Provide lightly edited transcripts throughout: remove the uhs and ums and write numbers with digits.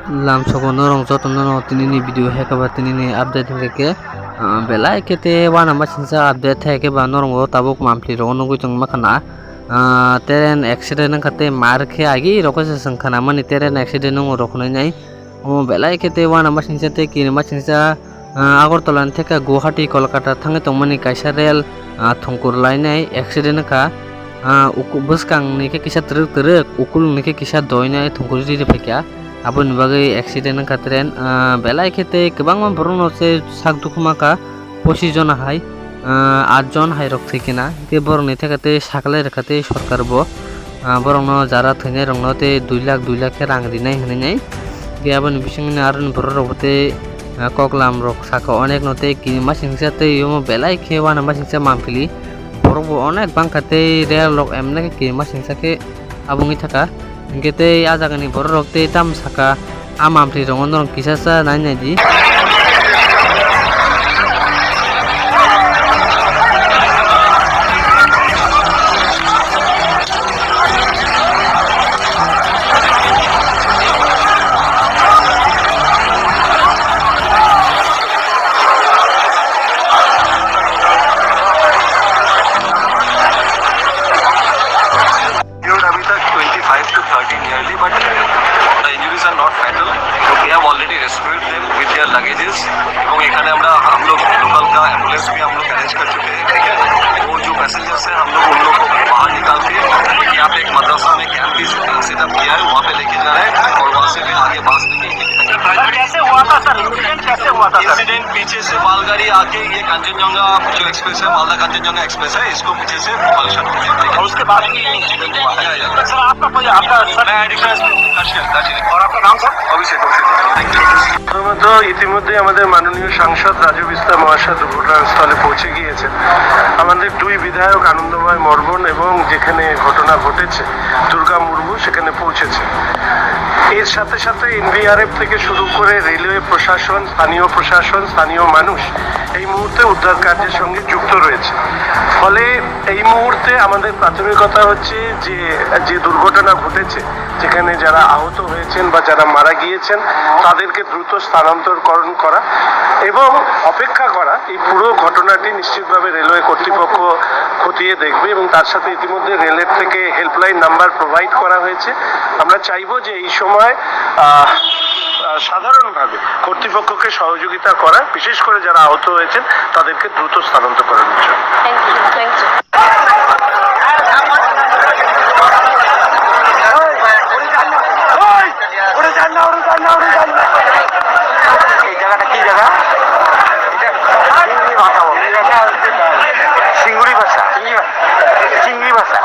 lam sokono rong jotono tinini video hekaba tinini update hingke belai kete wana masingsa update heke ba norongo tabuk mampli ro nugui tong makana teren accident kate mar khe agi roko se sangkhana mani teren accident nung rokhnai nai belai kete wana masingsa te kini masingsa Agartala theke Guwahati Kolkata thangai tongmani kaisa rail thongkur lainai accident ka bwskang ni ke kisa truk ukul ni ke kisa doinai thongkuri ri phaikya aboni bagai accident ka tren belai khete kwbangma borokno se sak dukuma ka 25 jon hai 8 jon hai rok thikena ke borokni thekate saklai rakhate sarkar bo borokno jara thainai rokno te 2 lakh ke rang rinai hwnai ke aboni bisingni arun borok rote koklam rok saka onek note ki masingsa te yomo belai khewana masingsa mampili borok bo onek bangkate real lok emne ki masingsa ke abungi thaka ingete ajagani borok rok te tam saka amampli rongon kisasa nainai di luggages এবং এখানে আমরা हम लोग local का ambulance भी हम लोग arrange कर चुके हैं ठीक है वो जो पैसेंजर्स हैं हम लोग उन लोगों को बाहर निकाल के यहाँ पे एक मदरसा में कैंप भी सेटअप किया है वहाँ पे लेके जा रहे हैं और वहाँ से फिर आगे बास कैसे हुआ था सर इंसिडेंट कैसे हुआ था इंसिडेंट पीछे से मालगाड़ी आके ये कंचनजंगा जो एक्सप्रेस है मालदा कंचनजंगा एक्सप्रेस है इसको पीछे से पलशन हो गया और उसके बाद सर आपका कोई आपका मैं एडिशनल और आपका नाम सर अभिषेक थैंक यू প্রথমত ইতিমধ্যে আমাদের মাননীয় সাংসদ রাজু বিস্তার মহাশয় দুর্ঘটনাস্থলে পৌঁছে গিয়েছেন। আমাদের দুই বিধায়ক আনন্দময় মর্বন এবং যেখানে ঘটনা ঘটেছে দুর্গা মুর্মু সেখানে পৌঁছেছে। এর সাথে সাথে এনডিআরএফ থেকে শুরু করে রেলওয়ে প্রশাসন স্থানীয় মানুষ এই মুহূর্তে উদ্ধার কার্যের সঙ্গে যুক্ত রয়েছে। ফলে এই মুহূর্তে আমাদের প্রাথমিকতা হচ্ছে যে দুর্ঘটনা ঘটেছে যেখানে যারা আহত হয়েছেন বা যারা মারা গিয়েছেন তাদেরকে দ্রুত স্থানান্তরকরণ করা এবং অপেক্ষা করা এই পুরো ঘটনাটি নিশ্চিতভাবে রেলওয়ে কর্তৃপক্ষ খতিয়ে দেখবে এবং তার সাথে ইতিমধ্যে রেলের থেকে হেল্পলাইন নাম্বার প্রোভাইড করা হয়েছে। আমরা চাইবো যে এই সময় সাধারণভাবে কর্তৃপক্ষকে সহযোগিতা করা বিশেষ করে যারা আহত হয়েছেন তাদেরকে দ্রুত স্থানান্তর করানোর জন্য। এই জায়গাটা কি জায়গা সিঙ্গুড়ি ভাষা সিঙ্গি ভাষা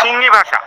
সিঙ্গি ভাষা